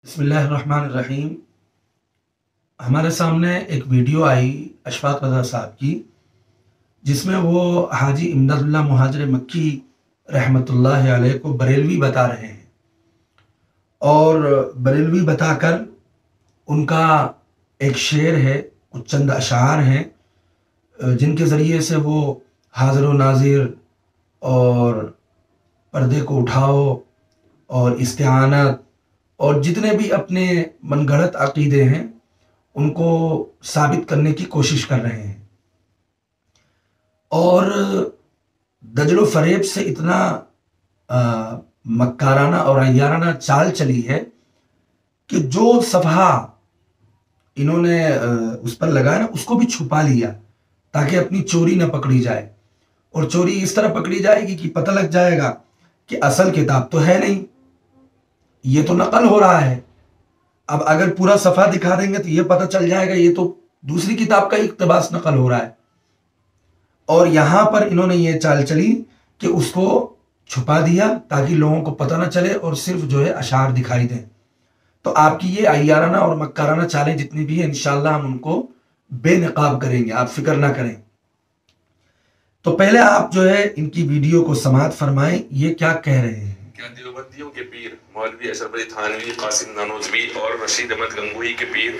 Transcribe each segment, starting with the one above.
بسم اللہ الرحمن الرحیم۔ ہمارے سامنے ایک ویڈیو آئی اشفاق رضا صاحب کی، جس میں وہ حاجی امداد اللہ مہاجر مکی رحمۃ اللہ علیہ کو بریلوی بتا رہے ہیں، اور بریلوی بتا کر ان کا ایک شعر ہے، کچھ چند اشعار ہیں جن کے ذریعے سے وہ حاضر و ناظر اور پردے کو اٹھاؤ اور استعانت اور جتنے بھی اپنے من گھڑت عقیدے ہیں ان کو ثابت کرنے کی کوشش کر رہے ہیں، اور دجل و فریب سے اتنا مکارانہ اور عیارانہ چال چلی ہے کہ جو صفحہ انہوں نے اس پر لگایا نا، اس کو بھی چھپا لیا تاکہ اپنی چوری نہ پکڑی جائے، اور چوری اس طرح پکڑی جائے گی کہ پتہ لگ جائے گا کہ اصل کتاب تو ہے نہیں، یہ تو نقل ہو رہا ہے۔ اب اگر پورا صفحہ دکھا دیں گے تو یہ پتہ چل جائے گا یہ تو دوسری کتاب کا اقتباس نقل ہو رہا ہے، اور یہاں پر انہوں نے یہ چال چلی کہ اس کو چھپا دیا تاکہ لوگوں کو پتہ نہ چلے اور صرف جو ہے اشعار دکھائی دیں۔ تو آپ کی یہ عیارانہ اور مکارانہ چالیں جتنی بھی ہیں انشاءاللہ ہم ان کو بے نقاب کریں گے، آپ فکر نہ کریں۔ تو پہلے آپ جو ہے ان کی ویڈیو کو سماعت فرمائیں، یہ کیا کہہ رہے ہیں۔ کیا دیوبندیوں کے پیر مولوی اشرف علی تھانوی، قاسم نانوتوی اور رشید احمد گنگوہی کے پیر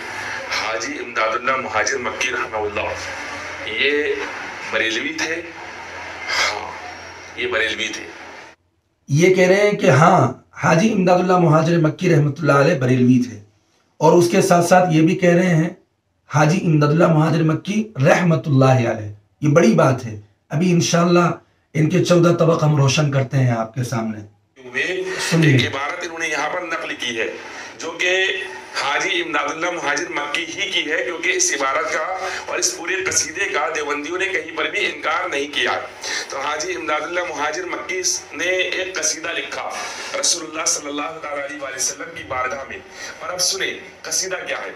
حاجی امداد اللہ مہاجر مکی رحمہ اللہ یہ بریلوی تھے؟ ہاں، یہ بریلوی تھے۔ یہ کہہ رہے ہیں کہ ہاں، حاجی امداد اللہ مہاجر مکی رحمۃ اللہ علیہ بریلوی تھے، اور اس کے ساتھ ساتھ یہ بھی کہہ رہے ہیں حاجی امداد اللہ مہاجر مکی رحمۃ اللہ علیہ۔ یہ بڑی بات ہے، ابھی انشاءاللہ ان کے 14 طبق ہم روشن کرتے ہیں آپ کے سامنے۔ ایک عبارت انہوں نے یہاں پر نقل کی ہے جو کہ حاجی امداد اللہ مہاجر مکی ہی کی ہے، کیونکہ اس عبارت کا اور اس پورے قصیدے کا دیوبندیوں نے کہیں پر بھی انکار نہیں کیا۔ تو حاجی امداد اللہ مہاجر مکی نے ایک قصیدہ لکھا رسول اللہ صلی اللہ علیہ وسلم کی بارگاہ میں، اور اب سنیں قصیدہ کیا ہے۔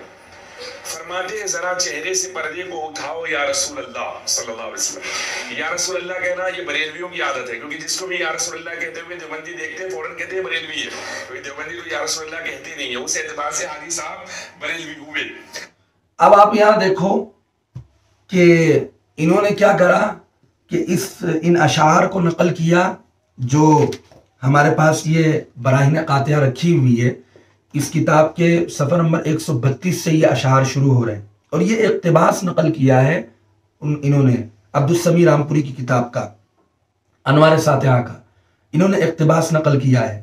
فرماتے ہیں ذرا چہرے سے پردے کو اٹھاؤ یا رسول اللہ صلی اللہ علیہ وسلم۔ یا رسول اللہ کہنا یہ بریلویوں کی عادت ہے، کیونکہ جس کو بھی یا رسول اللہ کہتے ہوئے دیوبندی دیکھتے ہیں فوراً کہتے ہیں بریلوی ہے، کیونکہ دیوبندی تو یا رسول اللہ کہتے نہیں ہے، اس اعتبار سے حاجی صاحب بریلوی ہوئے۔ اب آپ یہاں دیکھو کہ انہوں نے کیا کرا کہ ان اشعار کو نقل کیا، جو ہمارے پاس یہ براہین قاطعہ رکھی ہوئی ہے، اس کتاب کے صفحہ نمبر 132 سے یہ اشعار شروع ہو رہے ہیں، اور یہ اقتباس نقل کیا ہے انہوں نے عبد السمیع رامپوری کی کتاب کا، انوار ساتحہ کا، انہوں نے اقتباس نقل کیا ہے،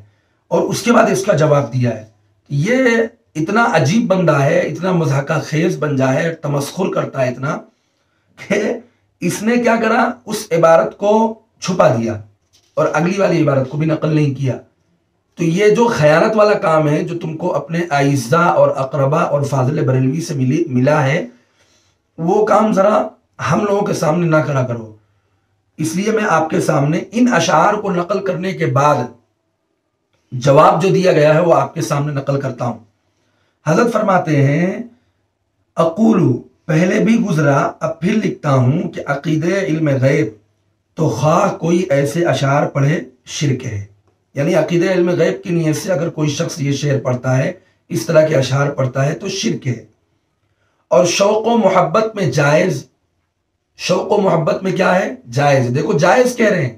اور اس کے بعد اس کا جواب دیا ہے۔ یہ اتنا عجیب بندہ ہے، اتنا مضحکہ خیز بندہ ہے، تمسخر کرتا ہے اتنا، کہ اس نے کیا کرا، اس عبارت کو چھپا دیا اور اگلی والی عبارت کو بھی نقل نہیں کیا۔ تو یہ جو خیانت والا کام ہے جو تم کو اپنے اعزاء اور اقربا اور فاضل بریلوی سے ملا ہے، وہ کام ذرا ہم لوگوں کے سامنے نہ کرا کرو۔ اس لیے میں آپ کے سامنے ان اشعار کو نقل کرنے کے بعد جواب جو دیا گیا ہے وہ آپ کے سامنے نقل کرتا ہوں۔ حضرت فرماتے ہیں اقولو، پہلے بھی گزرا اب پھر لکھتا ہوں کہ عقیدہ علم غیب تو خواہ کوئی ایسے اشعار پڑھے شرک ہے، یعنی عقیدہ علم غیب کی نیت سے اگر کوئی شخص یہ شعر پڑھتا ہے، اس طرح کے اشعار پڑھتا ہے تو شرک ہے۔ اور شوق و محبت میں جائز، شوق و محبت میں کیا ہے؟ جائز ہے۔ دیکھو جائز کہہ رہے ہیں،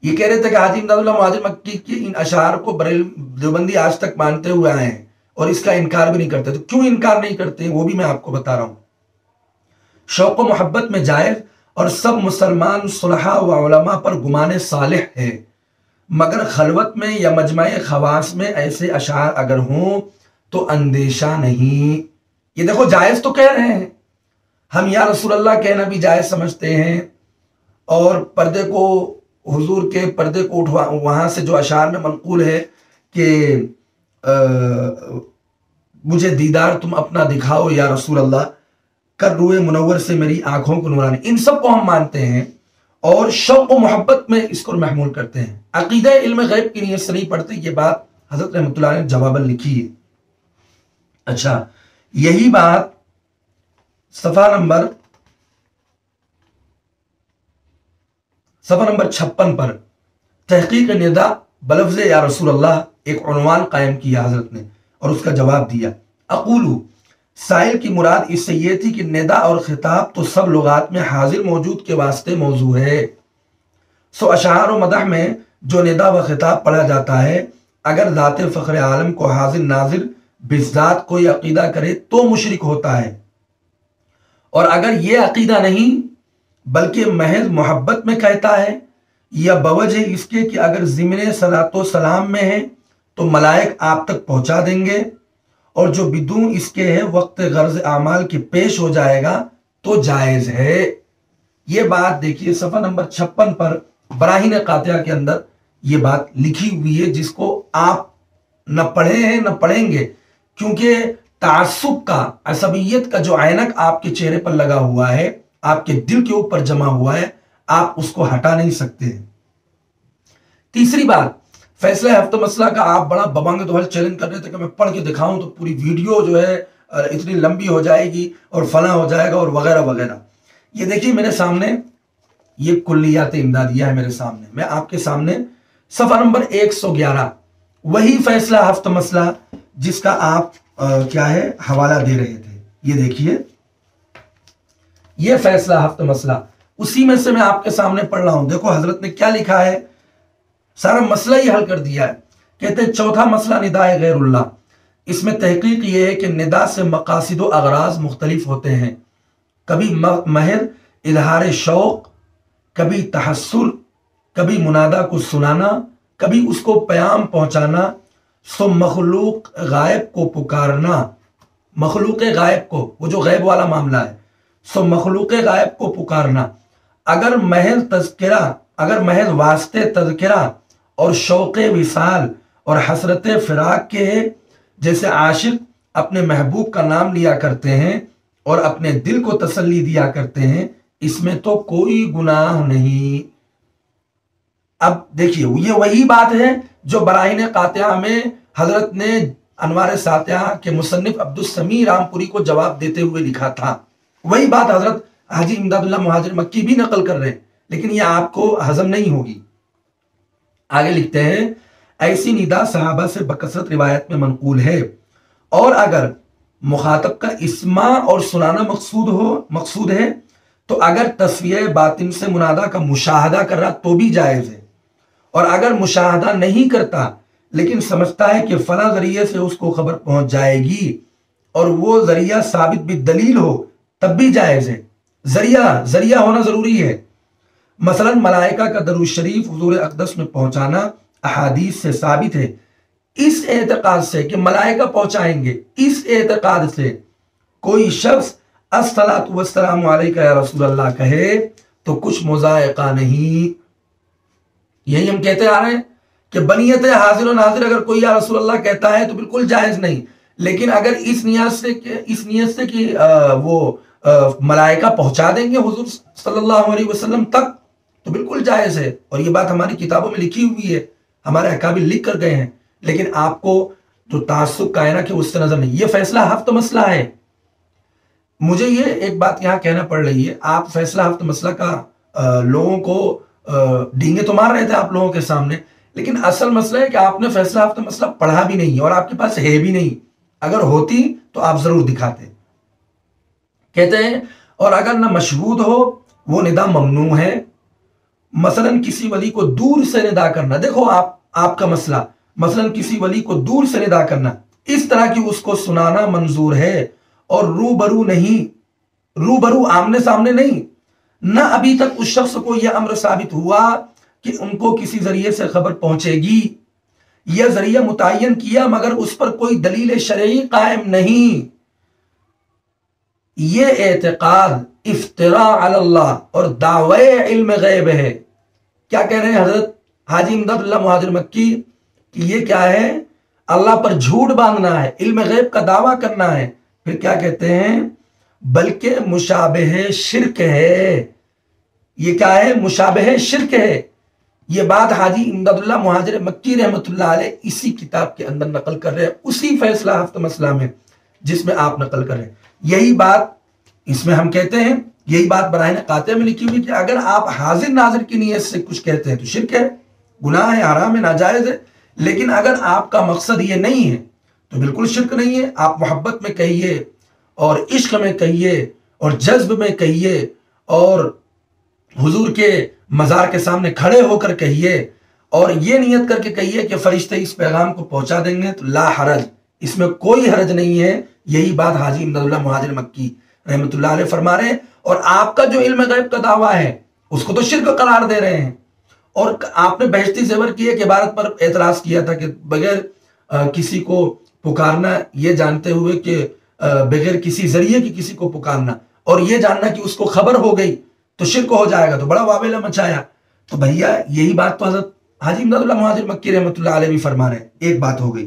یہ کہہ رہے تھے کہ حاجی امداد اللہ مہاجر مکی کی ان اشعار کو دیوبندی آج تک مانتے ہوئے آئے ہیں اور اس کا انکار بھی نہیں کرتے، تو کیوں انکار نہیں کرتے وہ بھی میں آپ کو بتا رہا ہوں۔ شوق و محبت میں جائز، اور سب مسلمان صلحاء و علماء پر گمان صالح ہے، مگر خلوت میں یا مجمع خواص میں ایسے اشعار اگر ہوں تو اندیشہ نہیں۔ یہ دیکھو جائز تو کہہ رہے ہیں، ہم یا رسول اللہ کہنا بھی جائز سمجھتے ہیں، اور پردے کو، حضور کے پردے کو اٹھوا، وہاں سے جو اشعار میں منقول ہے کہ مجھے دیدار تم اپنا دکھاؤ یا رسول اللہ، کر روئے منور سے میری آنکھوں کو نورانی، ان سب کو ہم مانتے ہیں اور شوق و محبت میں اس کو محمول کرتے ہیں، عقیدہ علم غیب کی نیت سے نہیں پڑھتے۔ یہ بات حضرت رحمۃ اللہ نے جواباً لکھی ہے۔ اچھا، یہی بات صفحہ نمبر 56 پر تحقیق ندا بلفظ یا رسول اللہ ایک عنوان قائم کیا حضرت نے، اور اس کا جواب دیا۔ اقولو، سائل کی مراد اس سے یہ تھی کہ ندا اور خطاب تو سب لغات میں حاضر موجود کے واسطے موضوع ہے، سو اشعار و مدح میں جو ندا و خطاب پڑھا جاتا ہے اگر ذات فخر عالم کو حاضر ناظر بالذات کوئی عقیدہ کرے تو مشرک ہوتا ہے، اور اگر یہ عقیدہ نہیں بلکہ محض محبت میں کہتا ہے یا بوجہ اس کے کہ اگر ضمن صلاۃ و سلام میں ہے تو ملائک آپ تک پہنچا دیں گے، اور جو بدون اس کے ہے وقت غرض اعمال کے پیش ہو جائے گا تو جائز ہے۔ یہ بات دیکھیے صفحہ نمبر 56 پر براہین قاطعہ کے اندر یہ بات لکھی ہوئی ہے، جس کو آپ نہ پڑھے ہیں نہ پڑھیں گے، کیونکہ تعصب کا، عصبیت کا جو عینک آپ کے چہرے پر لگا ہوا ہے، آپ کے دل کے اوپر جمع ہوا ہے، آپ اس کو ہٹا نہیں سکتے۔ تیسری بات، فیصلہ ہفتہ مسئلہ کا آپ بڑا ببانگ تو حل چیلنج کر رہے تھے کہ میں پڑھ کے دکھاؤں تو پوری ویڈیو جو ہے اتنی لمبی ہو جائے گی اور فلاں ہو جائے گا اور وغیرہ وغیرہ۔ یہ دیکھیے میرے سامنے یہ کلیات امدادیہ ہے، میرے سامنے، میں آپ کے سامنے صفحہ نمبر 111 وہی فیصلہ ہفتہ مسئلہ جس کا آپ کیا ہے حوالہ دے رہے تھے، یہ دیکھیے یہ فیصلہ ہفتہ مسئلہ اسی میں سے میں آپ کے سامنے پڑھ رہا ہوں۔ دیکھو حضرت نے کیا لکھا ہے، سارا مسئلہ ہی حل کر دیا ہے۔ کہتے ہیں چوتھا مسئلہ ندائے غیر اللہ، اس میں تحقیق یہ ہے کہ ندا سے مقاصد و اغراض مختلف ہوتے ہیں، کبھی محض اظہار شوق، کبھی تحسر، کبھی منادہ کو سنانا، کبھی اس کو پیام پہنچانا، سو مخلوق غائب کو پکارنا، مخلوق غائب کو، وہ جو غیب والا معاملہ ہے، سو مخلوق غائب کو پکارنا، اگر محض تذکرہ، اگر محض واسطے تذکرہ اور شوق وصال اور حسرت فراق کے، جیسے عاشق اپنے محبوب کا نام لیا کرتے ہیں اور اپنے دل کو تسلی دیا کرتے ہیں، اس میں تو کوئی گناہ نہیں۔ اب دیکھیے یہ وہی بات ہے جو براہین قاطعہ میں حضرت نے انوار ساتحہ کے مصنف عبدالسمیع رامپوری کو جواب دیتے ہوئے لکھا تھا، وہی بات حضرت حاجی امداد اللہ مہاجر مکی بھی نقل کر رہے ہیں، لیکن یہ آپ کو ہضم نہیں ہوگی۔ آگے لکھتے ہیں ایسی ندا صحابہ سے بکثرت روایت میں منقول ہے، اور اگر مخاطب کا اسماع اور سنانا مقصود ہے تو اگر تصفیہ باطن سے منادہ کا مشاہدہ کر رہا تو بھی جائز ہے، اور اگر مشاہدہ نہیں کرتا لیکن سمجھتا ہے کہ فلاں ذریعے سے اس کو خبر پہنچ جائے گی اور وہ ذریعہ ثابت بالدلیل ہو تب بھی جائز ہے۔ ذریعہ ہونا ضروری ہے۔ مثلا ملائکہ کا درود شریف حضور اقدس میں پہنچانا احادیث سے ثابت ہے، اس اعتقاد سے کہ ملائکہ پہنچائیں گے، اس اعتقاد سے کوئی شخص الصلاۃ والسلام علیکہ یا رسول اللہ کہے تو کچھ مذائقہ نہیں۔ یہی ہم کہتے آ رہے ہیں کہ بنیت حاضر و ناظر اگر کوئی یا رسول اللہ کہتا ہے تو بالکل جائز نہیں، لیکن اگر اس نیت سے کہ وہ ملائکہ پہنچا دیں گے حضور صلی اللہ علیہ وسلم تک تو بالکل جائز ہے، اور یہ بات ہماری کتابوں میں لکھی ہوئی ہے، ہمارے اکابر لکھ کر گئے ہیں، لیکن آپ کو جو تعصب کا ہے نا کہ اس سے نظر نہیں۔ یہ فیصلہ ہفتہ مسئلہ ہے۔ مجھے یہ ایک بات یہاں کہنا پڑ رہی ہے، آپ فیصلہ ہفتہ مسئلہ کا لوگوں کو ڈینگے تو مار رہے تھے آپ لوگوں کے سامنے، لیکن اصل مسئلہ ہے کہ آپ نے فیصلہ ہفتہ مسئلہ پڑھا بھی نہیں اور آپ کے پاس ہے بھی نہیں، اگر ہوتی تو آپ ضرور دکھاتے۔ کہتے ہیں اور اگر نہ مشہود ہو وہ ندا ممنوع ہے، مثلا کسی ولی کو دور سے ندا کرنا، دیکھو آپ کا مسئلہ، مثلا کسی ولی کو دور سے ندا کرنا، اس طرح کی اس کو سنانا منظور ہے، اور روبرو آمنے سامنے نہیں، نہ ابھی تک اس شخص کو یہ امر ثابت ہوا کہ ان کو کسی ذریعے سے خبر پہنچے گی، یہ ذریعہ متعین کیا مگر اس پر کوئی دلیل شرعی قائم نہیں۔ یہ اعتقاد افتراء علی اللہ اور دعوی علم غیب ہے۔ کیا کہہ رہے ہیں حضرت حاجی امداد اللہ مہاجر مکی کہ یہ کیا ہے؟ اللہ پر جھوٹ باندھنا ہے، علم غیب کا دعویٰ کرنا ہے۔ پھر کیا کہتے ہیں؟ بلکہ مشابہ شرک ہے۔ یہ کیا ہے؟ مشابہ شرک ہے۔ یہ بات حاجی امداد اللہ مہاجر مکی رحمۃ اللہ علیہ اسی کتاب کے اندر نقل کر رہے ہیں، اسی فیصلہ ہفتہ مسئلہ میں جس میں آپ نقل کر رہے ہیں۔ یہی بات اس میں ہم کہتے ہیں، یہی بات براہین قاطعہ میں لکھی ہوئی کہ اگر آپ حاضر ناظر کی نیت سے کچھ کہتے ہیں تو شرک ہے، گناہ ہے، حرام ہے، ناجائز ہے، لیکن اگر آپ کا مقصد یہ نہیں ہے تو بالکل شرک نہیں ہے. آپ محبت میں کہیے اور عشق میں کہیے اور جذب میں کہیے اور حضور کے مزار کے سامنے کھڑے ہو کر کہیے اور یہ نیت کر کے کہیے کہ فرشتے اس پیغام کو پہنچا دیں گے، تو لا حرج، اس میں کوئی حرج نہیں ہے. یہی بات حاجی امداد اللہ مہاجر مکی رحمۃ اللہ علیہ فرما رہے ہیں. اور آپ کا جو علم غیب کا دعویٰ ہے اس کو تو شرک قرار دے رہے ہیں. اور آپ نے بہشتی زیور کی ایک عبارت پر اعتراض کیا تھا کہ بغیر کسی کو پکارنا، یہ جانتے ہوئے کہ بغیر کسی ذریعے کی کسی کو پکارنا اور یہ جاننا کہ اس کو خبر ہو گئی تو شرک ہو جائے گا، تو بڑا واویلا مچایا. تو بھیا یہی بات تو حضرت حاجی امداد اللہ مہاجر مکی رحمۃ اللہ علیہ بھی فرما رہے ہیں. ایک بات ہو گئی.